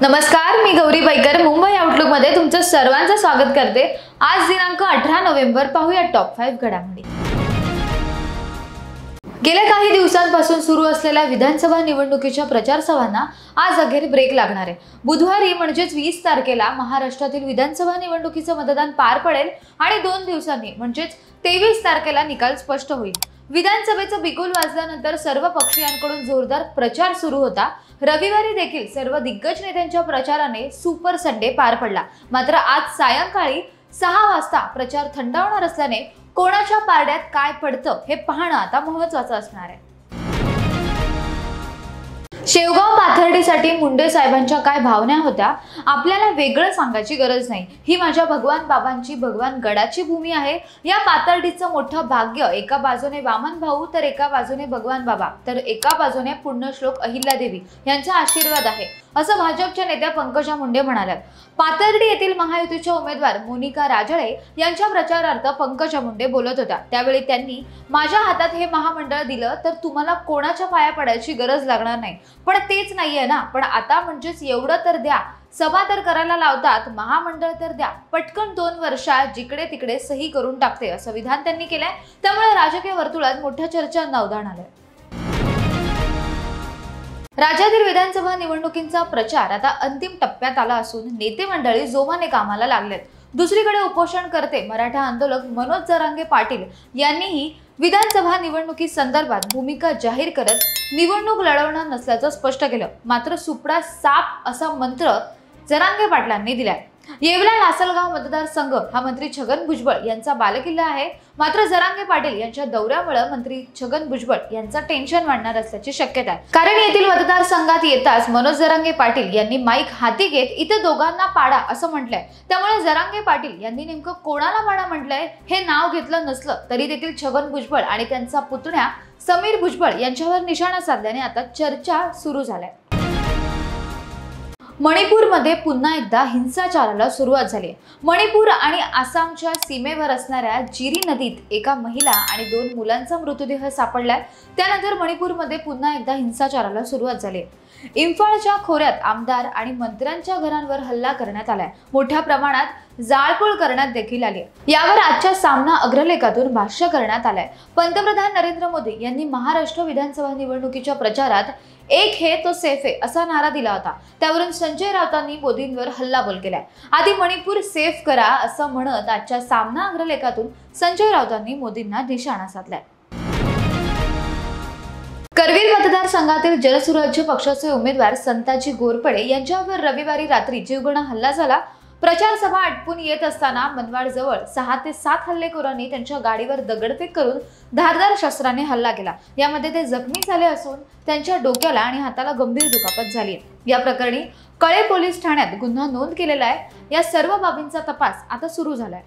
नमस्कार, मी Gauri Baker Mumbai outlook मध्ये तुमचं सर्वांचं स्वागत करते। आज दिनांक 18 नोव्हेंबर, पाहूया टॉप 5 घडामोडी। गेल्या काही दिवसांपासून सुरू असलेल्या विधानसभा निवडणुकीच्या प्रचार सभांना आज अखेर ब्रेक लागणार आहे। बुधवारी म्हणजेच 20 तारखेला महाराष्ट्रातील विधानसभा निवडणुकीचं मतदान पार पडेल आणि 2 दिवसांनी म्हणजेच 23 तारखेला निकाल स्पष्ट होईल। विधानसभेचं बिगुल वाजल्यानंतर सर्व पक्षीयांकडून जोरदार प्रचार सुरू होता। रविवारी देखील सर्व दिग्गज नेत्यांच्या प्रचाराने सुपर संडे पार पडला। मात्र आज सायंकाळी 6 वाजता प्रचार थंडावणार असल्याने कोणाच्या पारड्यात काय पडतं हे पाहणं आता महत्त्वाचं असणार आहे। शेवगाव पाथर्डीसाठी मुंडे साहेबांच्या काय भावना होत्या आपल्याला वेगळं सांगायची गरज नाही। ही माझ्या भगवान बाबांची, भगवान गडाची भूमी आहे। या पाथर्डीचं मोठं भाग्य, एका बाजूने वामन भाऊ तर एका बाजूने भगवान बाबा तर एका बाजूने पुण्यश्लोक अहिल्यादेवी यांचा आशीर्वाद आहे, असं भाजपच्या नेत्या पंकजा मुंडे म्हणाल्या। पाथर्डी येथील महायुतीच्या उमेदवार मोनिका राजळे यांच्या प्रचारार्थ पंकजा मुंडे बोलत होत्या। त्यावेळी त्यांनी माझ्या हातात हे महामंडळ दिलं तर तुम्हाला कोणाच्या पाया पडायची गरज लागणार नाही, पण तेच नाहीये ना, पण आता म्हणजेच एवढं तर द्या, सभा तर करायला लावतात, महामंडळ तर द्या, पटकन 2 वर्षात जिकडे तिकडे सही करून टाकते, असं विधान त्यांनी केलंय। त्यामुळे राजकीय वर्तुळात मोठ्या चर्चांना उधाण आलंय। राज्यातील विधानसभा निवडणुकींचा प्रचार आता अंतिम टप्प्यात आला असून नेते मंडळी जोमाने कामाला लागलेत। दुसरीकडे उपोषणकर्ते मराठा आंदोलक मनोज जरांगे पाटील यांनीही विधानसभा निवडणुकी संदर्भात भूमिका जाहीर करत निवडणूक लढवणार नसल्याचं स्पष्ट केलं। मात्र सुपडा साप असा मंत्र जरांगे पाटलांनी दिलाय। येवला लासलगाव मतदारसंघ हा मंत्री छगन भुजबळ यांचा बालेकिल्ला आहे। मात्र जरांगे पाटील यांच्या दौऱ्यामुळे मंत्री छगन भुजबळ यांचा टेन्शन वाढणार असल्याची शक्यता आहे। कारण येथील मतदारसंघात येताच मनोज जरांगे पाटील यांनी माईक हाती घेत इथे दोघांना पाडा असं म्हटलंय। त्यामुळे जरांगे पाटील यांनी नेमकं कोणाला पाडा म्हटलंय हे नाव घेतलं नसलं तरी तेथील छगन भुजबळ आणि त्यांचा पुतण्या समीर भुजबळ यांच्यावर निशाणा साधल्याने आता चर्चा सुरू झाल्या। मणिपूरमध्ये पुन्हा एकदा हिंसाचाराला सुरुवात झाली। मणिपूर आणि आसामच्या सीमेवर असणाऱ्या जिरी नदीत एका महिला आणि 2 मुलांचा मृतदेह सापडलाय। त्यानंतर मणिपूरमध्ये पुन्हा एकदा हिंसाचाराला सुरुवात झाली। इम्फाळच्या खोऱ्यात आमदार आणि मंत्र्यांच्या घरांवर हल्ला करण्यात आलाय। मोठ्या प्रमाणात जाळपोळ करण्यात देखील आली। यावर आजच्या सामना अग्रलेखातून भाष्य करण्यात आलंय। पंतप्रधान नरेंद्र मोदी यांनी महाराष्ट्र विधानसभा निवडणुकीच्या प्रचारात एक है तो सेफ है असा नारा दिला होता। त्यावरून संजय राऊतांनी मोदींवर हल्लाबोल केलाय। आधी मणिपूर सेफ करा असं म्हणत आजच्या सामना अग्रलेखातून संजय राऊतांनी मोदींना निशाणा साधलाय। करवीर मतदारसंघातील जनसुराज्य पक्षाचे उमेदवार संताजी घोरपडे यांच्यावर रविवारी रात्री जीवघेणा हल्ला झाला। प्रचार सभा आटपून येत असताना मनवाड जवळ 6 ते 7 हल्लेखोरांनी त्यांच्या गाडीवर दगडफेक करून धारदार शस्त्राने हल्ला केला। यामध्ये ते जखमी झाले असून त्यांच्या डोक्याला आणि हाताला गंभीर दुखापत झाली आहे। या प्रकरणी कळे पोलीस ठाण्यात गुन्हा नोंद केलेला आहे। या सर्व बाबींचा तपास आता सुरू झालाय।